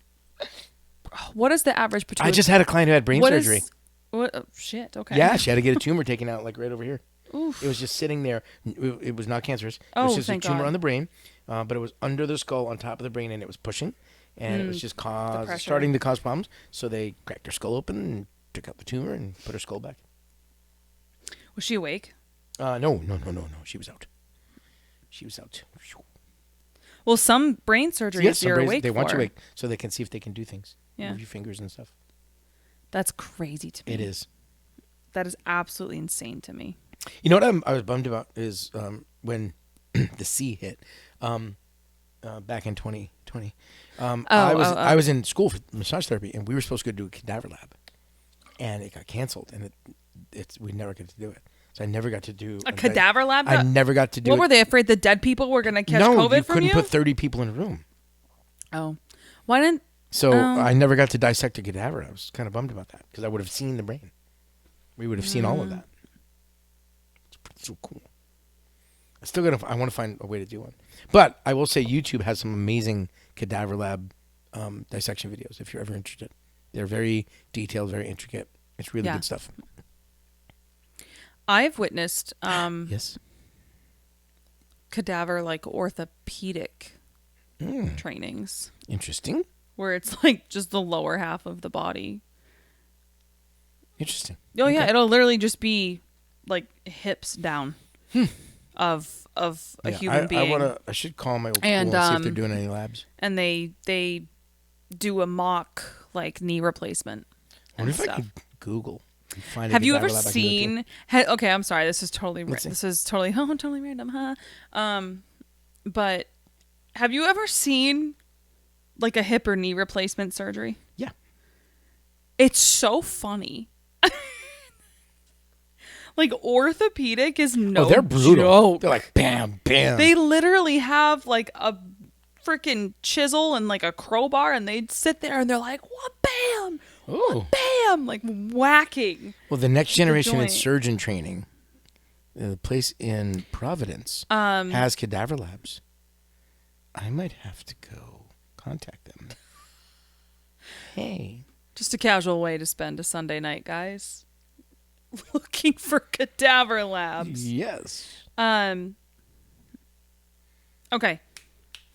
What is the average pituitary? I just had a client who had brain surgery. What? Oh, shit. Okay. Yeah, she had to get a tumor taken out, like right over here. Oof. It was just sitting there. It was not cancerous. It Oh, was just a thank tumor God. on the brain, but it was under the skull, on top of the brain, and it was pushing, and it was just pressure. starting to cause problems. So they cracked her skull open and took out the tumor and put her skull back. Was she awake? No. She was out. Well, some brain surgeries Yes, you're awake they want you for. awake so they can see if they can do things. Yeah. Move your fingers and stuff. That's crazy to me. It is. That is absolutely insane to me. You know what I was bummed about is when the sea hit back in 2020. I was in school for massage therapy, and we were supposed to go do a cadaver lab, and it got canceled, and we never got to do it. So I never got to do A cadaver lab? I never got to do What it. were they afraid the dead people were going to catch No, COVID you from couldn't you? put 30 people in a room. Oh. Why didn't... So I never got to dissect a cadaver. I was kind of bummed about that because I would have seen the brain. We would have seen all of that. It's pretty so cool. I want to find a way to do one. But I will say YouTube has some amazing cadaver lab dissection videos if you're ever interested. They're very detailed, very intricate. It's really good stuff. I've witnessed Yes. cadaver like orthopedic trainings Interesting. where it's like just the lower half of the body. Interesting. Oh yeah, Okay. it'll literally just be like hips down of a human being. I should call my old And, school and see if they're doing any labs. And they do a mock like knee replacement I and wonder if I stuff. could Google and find a Have you cadaver ever lab I can go to. seen? Okay, I'm sorry. This is totally Let's see. totally random, huh? But have you ever seen like a hip or knee replacement surgery? Yeah. It's so funny. Like orthopedic is no they're brutal. joke. They're like bam, bam. They literally have like a freaking chisel and like a crowbar, and they'd sit there and they're like, "What, bam, Oh. bam," like whacking. Well, the next generation in joint. surgeon training, the place in Providence has cadaver labs. I might have to go contact them. Hey. Just a casual way to spend a Sunday night, guys. Looking for cadaver labs. Yes. Okay.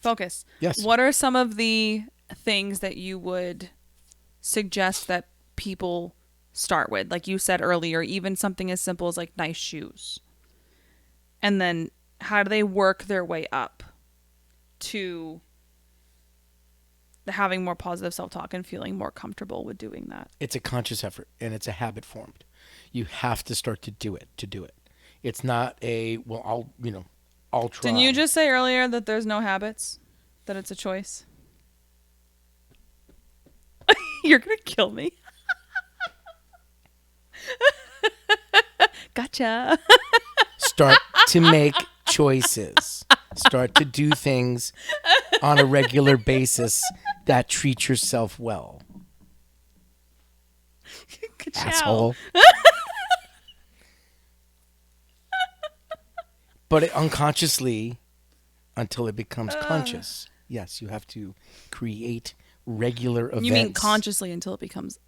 Focus. Yes. What are some of the things that you would suggest that people start with? Like you said earlier, even something as simple as like nice shoes. And then how do they work their way up to having more positive self-talk and feeling more comfortable with doing that? It's a conscious effort, and it's a habit formed. You have to start to do it. It's not a, well, I'll try. Didn't you just say earlier that there's no habits? That it's a choice? You're going to kill me. Gotcha. Start to make choices. Start to do things on a regular basis that treat yourself well. Asshole. But unconsciously, until it becomes conscious, yes, you have to create regular events. You mean consciously until it becomes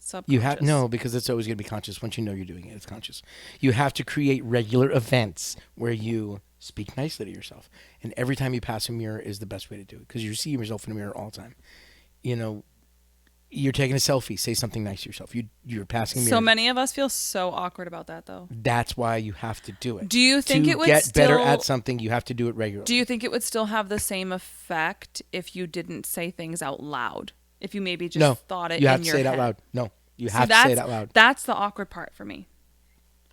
subconscious? You have no, because it's always going to be conscious. Once you know you're doing it, it's conscious. You have to create regular events where you speak nicely to yourself, and every time you pass a mirror is the best way to do it, because you see yourself in a mirror all the time. You're taking a selfie, say something nice to yourself. You're passing mirrors. So many of us feel so awkward about that, though. That's why you have to do it. Do you think it would get better at something? You have to do it regularly. Do you think it would still have the same effect if you didn't say things out loud? If you maybe just thought it in your head? You have to say it out loud. No, you have to say it out loud. That's the awkward part for me.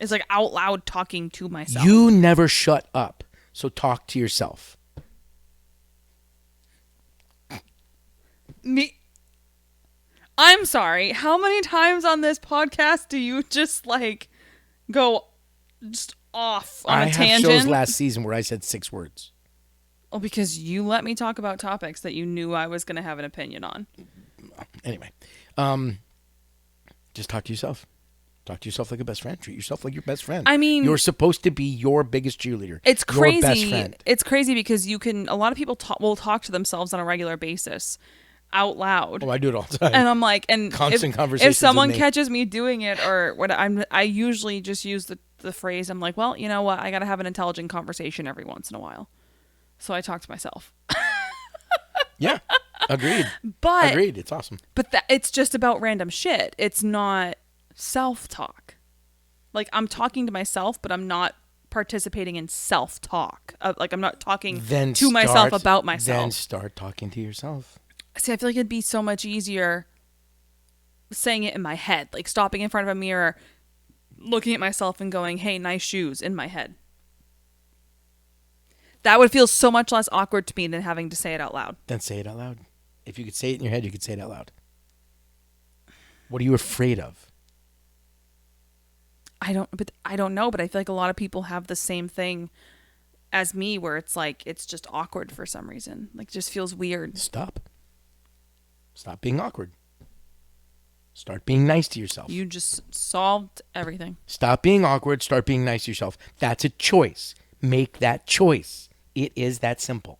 It's like out loud talking to myself. You never shut up, so talk to yourself. I'm sorry. How many times on this podcast do you just go just off on a tangent? I have shows last season where I said 6 words. Well, because you let me talk about topics that you knew I was going to have an opinion on. Anyway, just talk to yourself. Talk to yourself like a best friend. Treat yourself like your best friend. I mean, you're supposed to be your biggest cheerleader. It's crazy. Your best friend. It's crazy because a lot of people will talk to themselves on a regular basis out loud. Oh, I do it all the time. And I'm like, constant conversations. If someone catches me doing it, or what, I usually just use the phrase. I'm like, well, you know what? I got to have an intelligent conversation every once in a while. So I talk to myself. Yeah, agreed. Agreed. It's awesome. But it's just about random shit. It's not self-talk. Like, I'm talking to myself, but I'm not participating in self-talk. I'm not talking to myself about myself. Then start talking to yourself. See, I feel like it'd be so much easier saying it in my head. Like, stopping in front of a mirror, looking at myself and going, hey, nice shoes, in my head. That would feel so much less awkward to me than having to say it out loud. Then say it out loud. If you could say it in your head, you could say it out loud. What are you afraid of? I don't know, but I feel like a lot of people have the same thing as me, where it's like, it's just awkward for some reason. Like, it just feels weird. Stop being awkward. Start being nice to yourself. You just solved everything. Stop being awkward. Start being nice to yourself. That's a choice. Make that choice. It is that simple.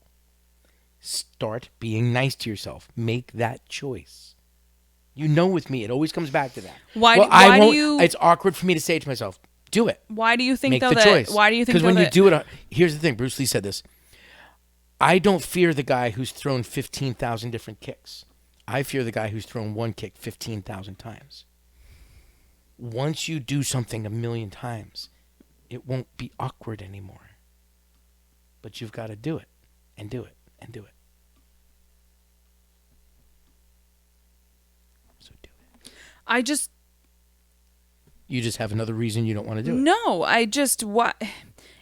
Start being nice to yourself. Make that choice. With me, it always comes back to that. Why do you? It's awkward for me to say it to myself. Do it. Why do you think Make though the that? Choice. Why do you think? Because when you do it, here's the thing. Bruce Lee said this. I don't fear the guy who's thrown 15,000 different kicks. I fear the guy who's thrown one kick 15,000 times. Once you do something 1,000,000 times, it won't be awkward anymore. But you've got to do it and do it and do it. So do it. You just have another reason you don't want to do it. No,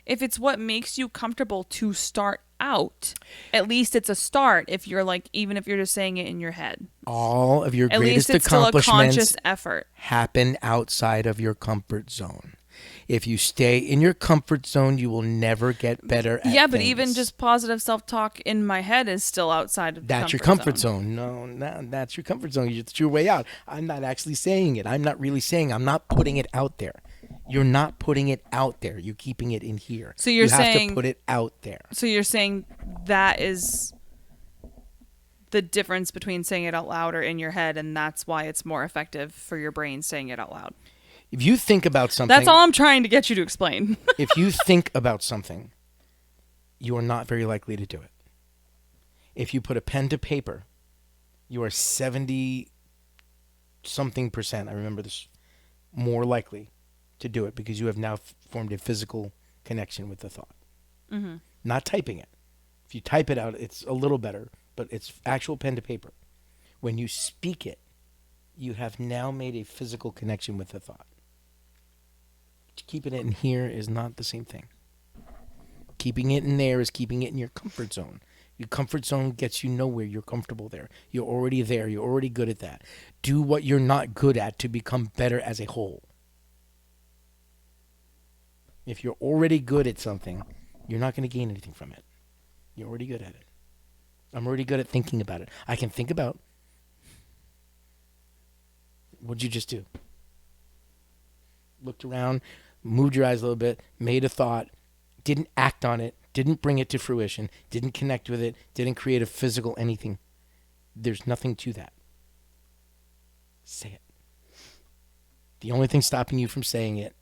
if it's what makes you comfortable to start out, at least it's a start. If you're even if you're just saying it in your head, all of your at greatest least it's still a accomplishments conscious effort. Happen outside of your comfort zone. If you stay in your comfort zone, you will never get better at but things. even just positive self-talk in my head is still outside of that's your comfort zone. No, that's your comfort zone. It's your way out. I'm not actually saying it. I'm not really saying. I'm not putting it out there. You're not putting it out there. You're keeping it in here. So you have to put it out there. So you're saying that is the difference between saying it out loud or in your head, and that's why it's more effective for your brain saying it out loud. If you think about something... That's all I'm trying to get you to explain. If you think about something, you are not very likely to do it. If you put a pen to paper, you are 70-something%, I remember this, more likely to do it because you have now formed a physical connection with the thought. Mm-hmm. Not typing it. If you type it out, it's a little better, but it's actual pen to paper. When you speak it, you have now made a physical connection with the thought. Keeping it in here is not the same thing. Keeping it in there is keeping it in your comfort zone. Your comfort zone gets you nowhere. You're comfortable there. You're already there. You're already good at that. Do what you're not good at to become better as a whole. If you're already good at something, you're not going to gain anything from it. You're already good at it. I'm already good at thinking about it. I can think about, what'd you just do? Looked around, moved your eyes a little bit, made a thought, didn't act on it, didn't bring it to fruition, didn't connect with it, didn't create a physical anything. There's nothing to that. Say it. The only thing stopping you from saying it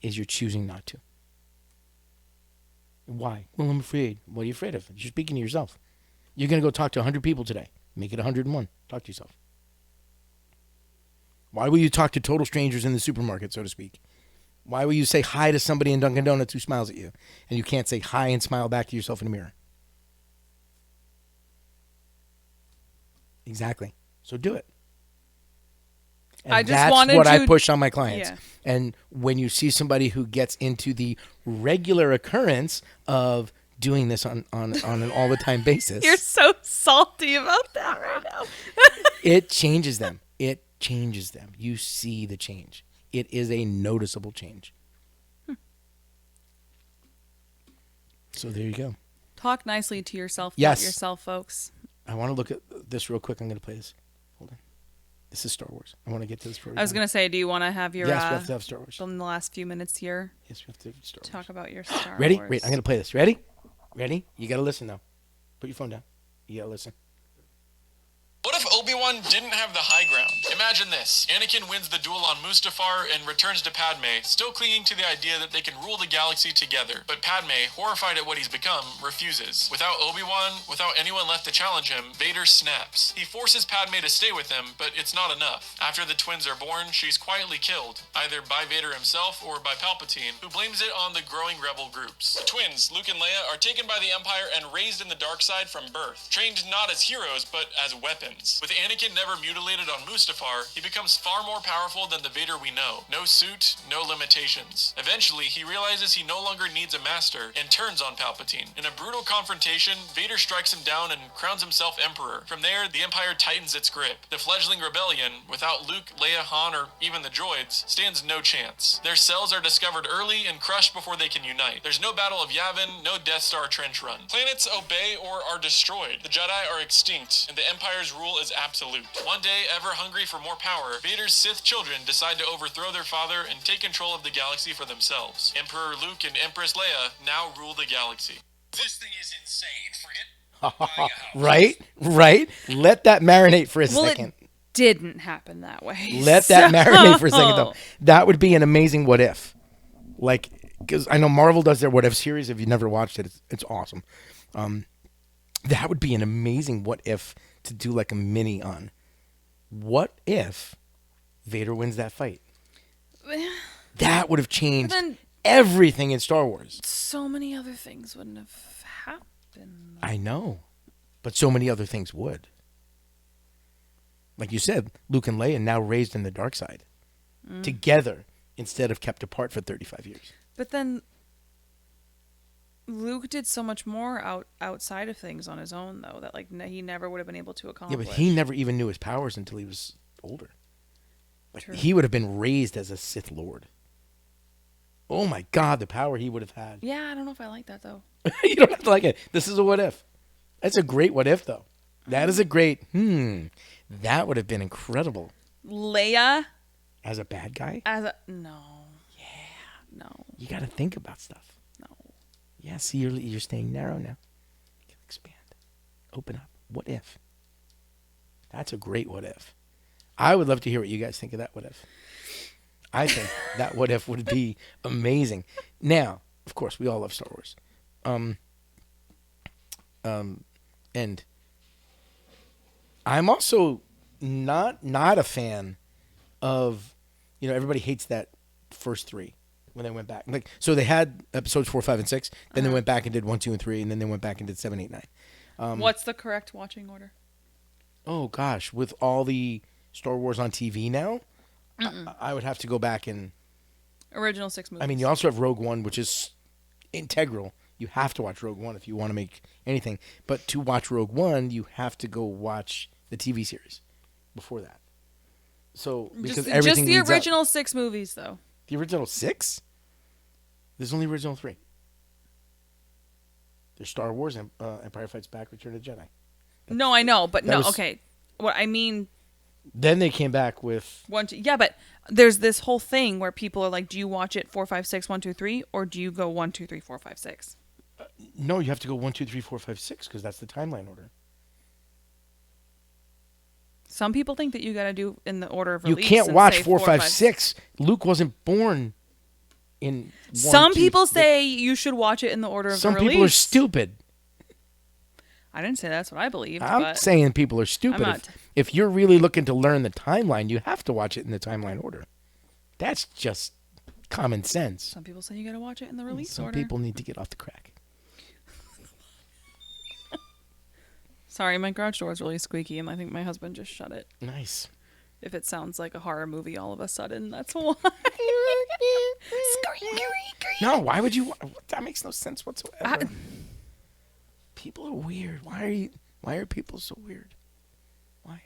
is you're choosing not to. Why? Well, I'm afraid. What are you afraid of? You're speaking to yourself. You're going to go talk to 100 people today. Make it 101. Talk to yourself. Why will you talk to total strangers in the supermarket, so to speak? Why will you say hi to somebody in Dunkin' Donuts who smiles at you, and you can't say hi and smile back to yourself in the mirror? Exactly. So do it. And I just that's wanted what to, I push on my clients. Yeah. And when you see somebody who gets into the regular occurrence of doing this on an all the time basis, You're so salty about that right now. it changes them. It changes them. You see the change. It is a noticeable change. So there you go. Talk nicely to yourself Yes. about yourself, folks. I want to look at this real quick. I'm going to play this. Hold on. This is Star Wars. I want to get to this. I was going to say, do you want to have your, yes, we have to have Star Wars. in the last few minutes here, Yes, we have to have Star Wars. talk about your Star Ready? Wars? Wait, I'm going to play this. Ready? Ready? You got to listen now. Put your phone down. You got to listen. What if Obi-Wan didn't have the high ground? Imagine this. Anakin wins the duel on Mustafar and returns to Padme, still clinging to the idea that they can rule the galaxy together. But Padme, horrified at what he's become, refuses. Without Obi-Wan, without anyone left to challenge him, Vader snaps. He forces Padme to stay with him, but it's not enough. After the twins are born, she's quietly killed, either by Vader himself or by Palpatine, who blames it on the growing rebel groups. The twins, Luke and Leia, are taken by the Empire and raised in the dark side from birth, trained not as heroes, but as weapons. With Anakin never mutilated on Mustafar, he becomes far more powerful than the Vader we know. No suit, no limitations. Eventually, he realizes he no longer needs a master and turns on Palpatine. In a brutal confrontation, Vader strikes him down and crowns himself Emperor. From there, the Empire tightens its grip. The fledgling rebellion, without Luke, Leia, Han, or even the droids, stands no chance. Their cells are discovered early and crushed before they can unite. There's no Battle of Yavin, no Death Star trench run. Planets obey or are destroyed. The Jedi are extinct, and the Empire's rule is absolute. One day, ever hungry for more power, Vader's Sith children decide to overthrow their father and take control of the galaxy for themselves. Emperor Luke and Empress Leia now rule the galaxy. This thing is insane. Forget Right? Right? Let that marinate for a second. It didn't happen that way. Let that marinate for a second, though. That would be an amazing what if. Like, because I know Marvel does their what if series. If you've never watched it, it's awesome. That would be an amazing what if to do like a mini on. What if Vader wins that fight? That would have changed everything in Star Wars. So many other things wouldn't have happened. I know, but so many other things would. Like you said, Luke and Leia now raised in the dark side together instead of kept apart for 35 years. But then Luke did so much more outside of things on his own, though, that like he never would have been able to accomplish. Yeah, but he never even knew his powers until he was older. Like, True. he would have been raised as a Sith Lord. Oh my God, the power he would have had. Yeah, I don't know if I like that, though. You don't have to like it. This is a what if. That's a great what if, though. That is a great, that would have been incredible. Leia? As a bad guy? No. Yeah. No. You got to think about stuff. No. Yeah, see, you're staying narrow now. You can expand. Open up. What if? That's a great what if. I would love to hear what you guys think of that what if. I think that what if would be amazing. Now, of course, we all love Star Wars. And I'm also not a fan of, everybody hates that first three. when they went back. Like, so they had episodes 4, 5, and 6. Then they went back and did 1, 2, and 3, and then they went back and did 7, 8, 9. What's the correct watching order? Oh gosh, with all the Star Wars on TV now, I would have to go back and. Original 6 movies. I mean, you also have Rogue One, which is integral. You have to watch Rogue One if you want to make anything. But to watch Rogue One, you have to go watch the TV series before that. So because everything just the leads original up. 6 movies, though. The original 6? There's only original 3. There's Star Wars, Empire Fights Back, Return of the Jedi. No, I know, but no, okay. What I mean... Then they came back with... Yeah, but there's this whole thing where people are like, do you watch it 4, 5, 6, 1, 2, 3, or do you go 1, 2, 3, 4, 5, 6? No, you have to go 1, 2, 3, 4, 5, 6, because that's the timeline order. Some people think that you got to do in the order of You release. can't and watch say 4, 5, 6. Luke wasn't born in 1, Some 2, people say you should watch it in the order of Some the release. people are stupid. I didn't say that's what I believed. I'm saying people are stupid. I'm not. If you're really looking to learn the timeline, you have to watch it in the timeline order. That's just common sense. Some people say you got to watch it in the release Some order. people need to get off the crack. Sorry, my garage door is really squeaky, and I think my husband just shut it. Nice. If it sounds like a horror movie all of a sudden, that's why. No, why would you? That makes no sense whatsoever. People are weird. Why are people so weird? Why?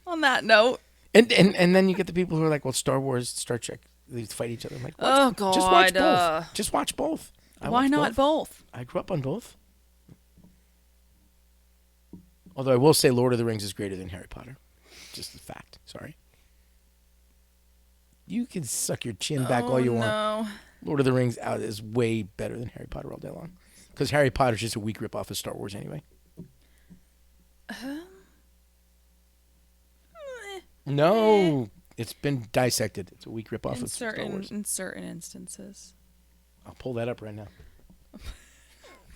On that note. And then you get the people who are like, well, Star Wars, Star Trek, they fight each other. I'm like, oh God, just watch both. Just watch both. Why not both? I grew up on both. Although I will say, Lord of the Rings is greater than Harry Potter. Just a fact. Sorry. You can suck your chin back all you want. Lord of the Rings out is way better than Harry Potter all day long. Because Harry Potter's just a weak ripoff of Star Wars anyway. No, it's been dissected. It's a weak ripoff of Star Wars. In certain instances. I'll pull that up right now.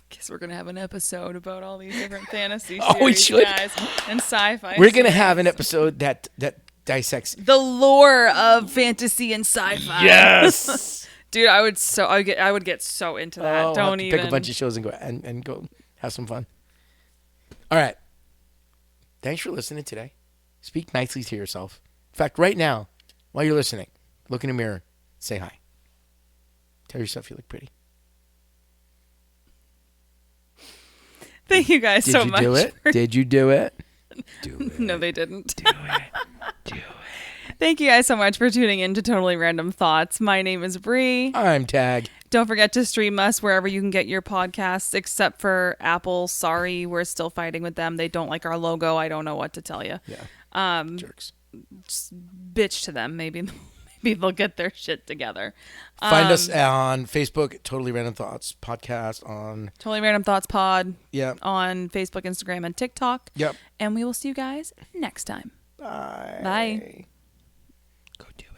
Guess we're gonna have an episode about all these different fantasy Oh, we series, should. guys, and sci-fi. We're gonna have an episode that dissects the lore of fantasy and sci-fi. Yes, dude, I would get so into that. I'll Don't have to even pick a bunch of shows and go have some fun. All right, thanks for listening today. Speak nicely to yourself. In fact, right now, while you're listening, look in the mirror, say hi. Tell yourself you look pretty. Thank you guys so much. Did you do it? Did you do it? Do it. No, they didn't. Do it. Do it. Thank you guys so much for tuning in to Totally Random Thoughts. My name is Brie. I'm Tag. Don't forget to stream us wherever you can get your podcasts, except for Apple. Sorry, we're still fighting with them. They don't like our logo. I don't know what to tell you. Yeah. Jerks. Just bitch to them. Maybe they'll get their shit together. Find us on Facebook, Totally Random Thoughts Podcast on Totally Random Thoughts Pod. Yeah. On Facebook, Instagram, and TikTok. Yep. And we will see you guys next time. Bye. Bye. Go do it.